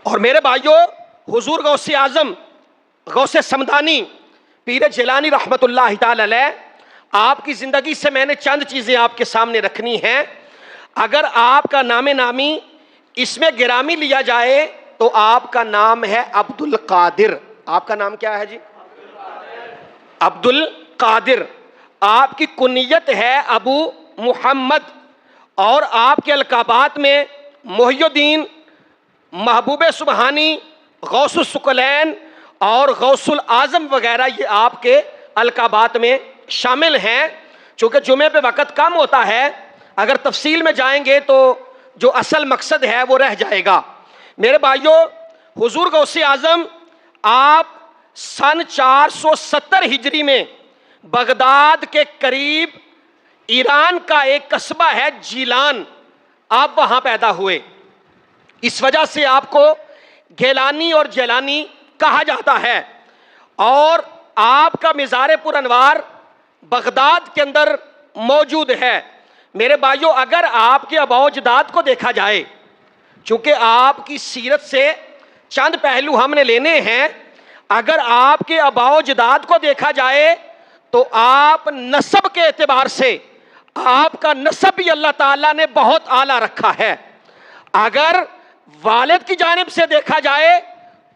اور میرے بھائیوں، حضور غوث اعظم غوث سمدانی پیر جیلانی رحمت اللہ تعالی علیہ، آپ کی زندگی سے میں نے چند چیزیں آپ کے سامنے رکھنی ہیں۔ اگر آپ کا نام نامی اس میں گرامی لیا جائے تو آپ کا نام ہے عبد القادر۔ آپ کا نام کیا ہے جی؟ عبد القادر۔ آپ کی کنیت ہے ابو محمد، اور آپ کے القابات میں محی الدین، محبوب سبحانی، غوث الثقلین اور غوث الاعظم وغیرہ یہ آپ کے القابات میں شامل ہیں۔ چونکہ جمعے پہ وقت کم ہوتا ہے، اگر تفصیل میں جائیں گے تو جو اصل مقصد ہے وہ رہ جائے گا۔ میرے بھائیوں، حضور غوث اعظم آپ سن 470 ہجری میں بغداد کے قریب ایران کا ایک قصبہ ہے جیلان، آپ وہاں پیدا ہوئے۔ اس وجہ سے آپ کو گیلانی اور جیلانی کہا جاتا ہے، اور آپ کا مزار پر انوار بغداد کے اندر موجود ہے۔ میرے بھائیوں، اگر آپ کے آباء و اجداد کو دیکھا جائے، چونکہ آپ کی سیرت سے چند پہلو ہم نے لینے ہیں، اگر آپ کے آباء و اجداد کو دیکھا جائے تو آپ نسب کے اعتبار سے آپ کا نسب بھی اللہ تعالیٰ نے بہت اعلیٰ رکھا ہے۔ اگر والد کی جانب سے دیکھا جائے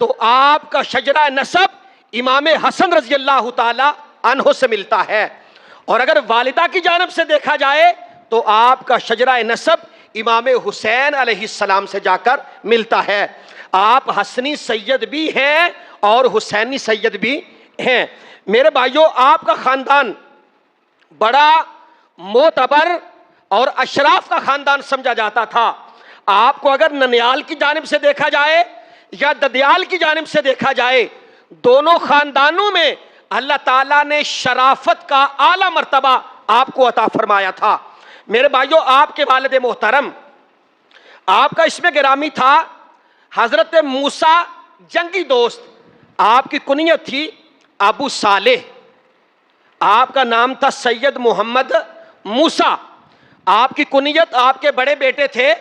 تو آپ کا شجرہ نسب امام حسن رضی اللہ تعالی عنہ سے ملتا ہے، اور اگر والدہ کی جانب سے دیکھا جائے تو آپ کا شجرہ نسب امام حسین علیہ السلام سے جا کر ملتا ہے۔ آپ حسنی سید بھی ہیں اور حسینی سید بھی ہیں۔ میرے بھائیوں، آپ کا خاندان بڑا معتبر اور اشراف کا خاندان سمجھا جاتا تھا۔ آپ کو اگر ننیال کی جانب سے دیکھا جائے یا ددیال کی جانب سے دیکھا جائے، دونوں خاندانوں میں اللہ تعالیٰ نے شرافت کا اعلیٰ مرتبہ آپ کو عطا فرمایا تھا۔ میرے بھائیوں، آپ کے والد محترم، آپ کا اسم گرامی تھا حضرت موسیٰ جنگی دوست، آپ کی کنیت تھی ابو صالح، آپ کا نام تھا سید محمد موسیٰ، آپ کی کنیت آپ کے بڑے بیٹے تھے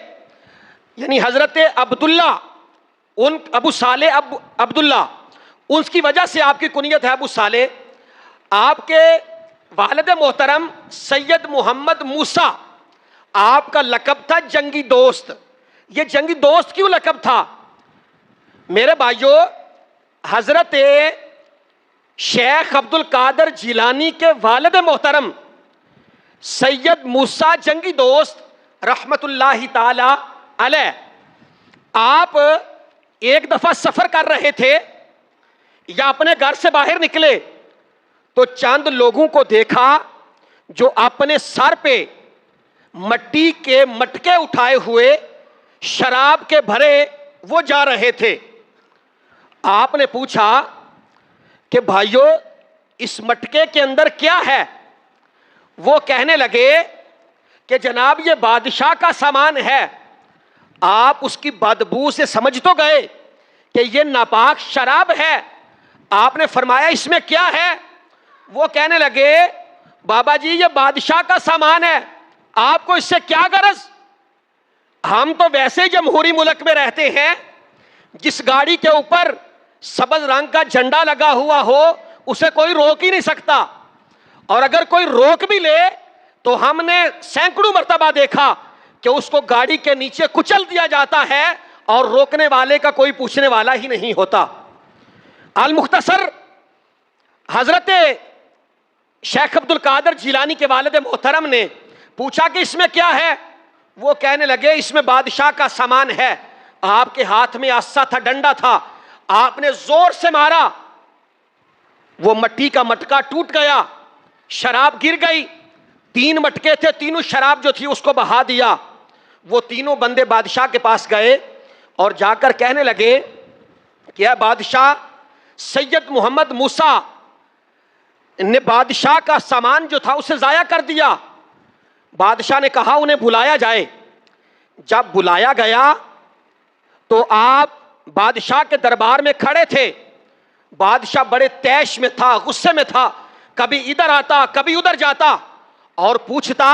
یعنی حضرت عبداللہ، ان ابو صالح عبداللہ، اس کی وجہ سے آپ کی کنیت ہے ابو صالح۔ آپ کے والد محترم سید محمد موسیٰ، آپ کا لقب تھا جنگی دوست۔ یہ جنگی دوست کیوں لقب تھا؟ میرے بھائیوں، حضرت شیخ عبد القادر جیلانی کے والد محترم سید موسیٰ جنگی دوست رحمت اللہ تعالی علیہ، آپ ایک دفعہ سفر کر رہے تھے یا اپنے گھر سے باہر نکلے تو چند لوگوں کو دیکھا جو اپنے سر پہ مٹی کے مٹکے اٹھائے ہوئے شراب کے بھرے وہ جا رہے تھے۔ آپ نے پوچھا کہ بھائیو، اس مٹکے کے اندر کیا ہے؟ وہ کہنے لگے کہ جناب یہ بادشاہ کا سامان ہے۔ آپ اس کی بدبو سے سمجھ تو گئے کہ یہ ناپاک شراب ہے۔ آپ نے فرمایا اس میں کیا ہے؟ وہ کہنے لگے بابا جی یہ بادشاہ کا سامان ہے، آپ کو اس سے کیا غرض؟ ہم تو ویسے جمہوری ملک میں رہتے ہیں، جس گاڑی کے اوپر سبز رنگ کا جھنڈا لگا ہوا ہو اسے کوئی روک ہی نہیں سکتا، اور اگر کوئی روک بھی لے تو ہم نے سینکڑوں مرتبہ دیکھا کہ اس کو گاڑی کے نیچے کچل دیا جاتا ہے اور روکنے والے کا کوئی پوچھنے والا ہی نہیں ہوتا۔ المختصر، حضرت شیخ عبد القادر جیلانی کے والد محترم نے پوچھا کہ اس میں کیا ہے؟ وہ کہنے لگے اس میں بادشاہ کا سامان ہے۔ آپ کے ہاتھ میں عصا تھا، ڈنڈا تھا، آپ نے زور سے مارا، وہ مٹی کا مٹکا ٹوٹ گیا، شراب گر گئی، 3 مٹکے تھے، تینوں شراب جو تھی اس کو بہا دیا۔ وہ تینوں بندے بادشاہ کے پاس گئے اور جا کر کہنے لگے کہ اے بادشاہ، سید محمد موسیٰ نے بادشاہ کا سامان جو تھا اسے ضائع کر دیا۔ بادشاہ نے کہا انہیں بلایا جائے۔ جب بلایا گیا تو آپ بادشاہ کے دربار میں کھڑے تھے۔ بادشاہ بڑے تیش میں تھا، غصے میں تھا، کبھی ادھر آتا کبھی ادھر جاتا اور پوچھتا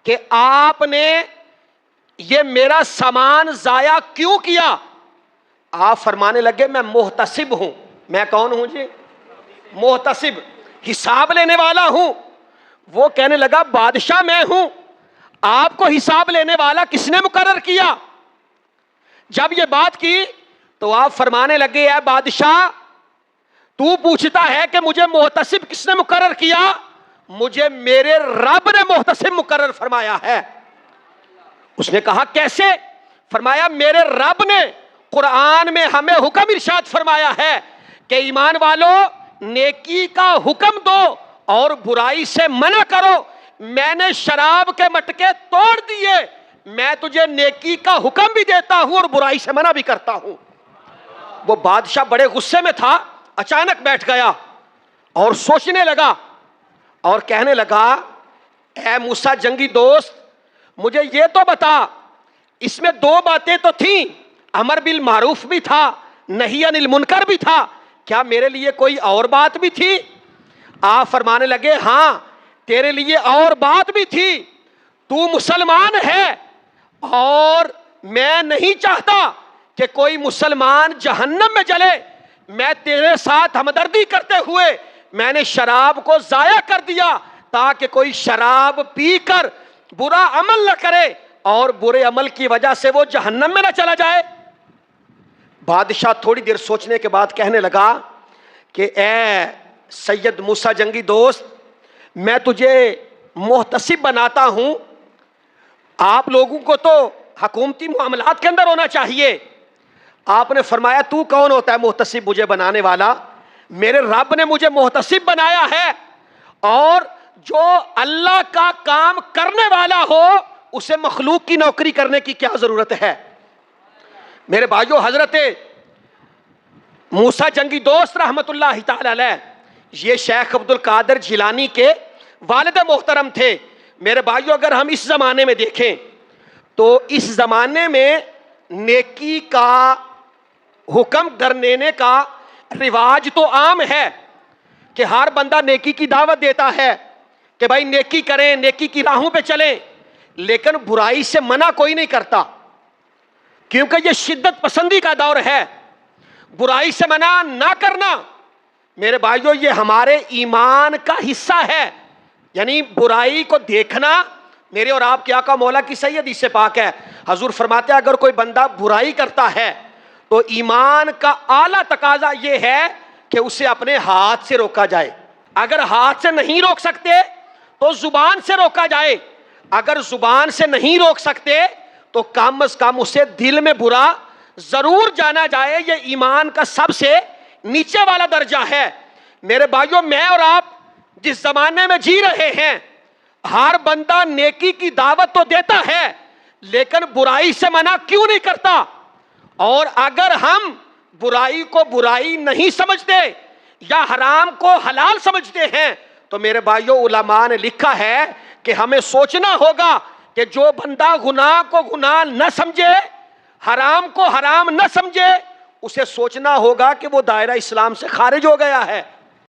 کہ آپ نے یہ میرا سامان ضائع کیوں کیا؟ آپ فرمانے لگے میں محتسب ہوں. میں کون ہوں جی؟ محتسب، حساب لینے والا ہوں. وہ کہنے لگا بادشاہ میں ہوں، آپ کو حساب لینے والا کس نے مقرر کیا؟ جب یہ بات کی تو آپ فرمانے لگے اے بادشاہ، تو پوچھتا ہے کہ مجھے محتسب کس نے مقرر کیا؟ مجھے میرے رب نے محتسب مقرر فرمایا ہے. اس نے کہا کیسے؟ فرمایا میرے رب نے قرآن میں ہمیں حکم ارشاد فرمایا ہے کہ ایمان والو نیکی کا حکم دو اور برائی سے منع کرو. میں نے شراب کے مٹکے توڑ دیے، میں تجھے نیکی کا حکم بھی دیتا ہوں اور برائی سے منع بھی کرتا ہوں. وہ بادشاہ بڑے غصے میں تھا، اچانک بیٹھ گیا اور سوچنے لگا اور کہنے لگا اے موسیٰ جنگی دوست، مجھے یہ تو بتا، اس میں دو باتیں تو تھیں، امر بالمعروف بھی تھا، نہی عن المنکر بھی تھا، کیا میرے لیے کوئی اور بات بھی تھی؟ آپ فرمانے لگے ہاں تیرے لیے اور بات بھی تھی. تو مسلمان ہے اور میں نہیں چاہتا کہ کوئی مسلمان جہنم میں جلے. میں تیرے ساتھ ہمدردی کرتے ہوئے میں نے شراب کو ضائع کر دیا تاکہ کوئی شراب پی کر برا عمل نہ کرے اور برے عمل کی وجہ سے وہ جہنم میں نہ چلا جائے. بادشاہ تھوڑی دیر سوچنے کے بعد کہنے لگا کہ اے سید موسیٰ جنگی دوست، میں تجھے محتسب بناتا ہوں. آپ لوگوں کو تو حکومتی معاملات کے اندر ہونا چاہیے. آپ نے فرمایا تو کون ہوتا ہے محتسب مجھے بنانے والا؟ میرے رب نے مجھے محتسب بنایا ہے، اور جو اللہ کا کام کرنے والا ہو اسے مخلوق کی نوکری کرنے کی کیا ضرورت ہے؟ میرے بھائیو، حضرت موسیٰ جنگی دوست رحمت اللہ تعالی علیہ یہ شیخ عبد القادر جیلانی کے والد محترم تھے. میرے بھائیو، اگر ہم اس زمانے میں دیکھیں تو اس زمانے میں نیکی کا حکم کرنے کا رواج تو عام ہے کہ ہر بندہ نیکی کی دعوت دیتا ہے کہ بھائی نیکی کریں، نیکی کی راہوں پہ چلیں، لیکن برائی سے منع کوئی نہیں کرتا کیونکہ یہ شدت پسندی کا دور ہے. برائی سے منع نہ کرنا میرے بھائیو یہ ہمارے ایمان کا حصہ ہے. یعنی برائی کو دیکھنا میرے اور آپ کے آقا مولا کی صحیح حدیث سے پاک ہے. حضور فرماتے ہیں اگر کوئی بندہ برائی کرتا ہے تو ایمان کا اعلیٰ تقاضا یہ ہے کہ اسے اپنے ہاتھ سے روکا جائے. اگر ہاتھ سے نہیں روک سکتے تو زبان سے روکا جائے. اگر زبان سے نہیں روک سکتے تو کم از کم اسے دل میں برا ضرور جانا جائے. یہ ایمان کا سب سے نیچے والا درجہ ہے. میرے بھائیوں، میں اور آپ جس زمانے میں جی رہے ہیں ہر بندہ نیکی کی دعوت تو دیتا ہے لیکن برائی سے منع کیوں نہیں کرتا؟ اور اگر ہم برائی کو برائی نہیں سمجھتے یا حرام کو حلال سمجھتے ہیں تو میرے بھائیوں علماء نے لکھا ہے کہ ہمیں سوچنا ہوگا کہ جو بندہ گناہ کو گناہ نہ سمجھے، حرام کو حرام نہ سمجھے، اسے سوچنا ہوگا کہ وہ دائرہ اسلام سے خارج ہو گیا ہے.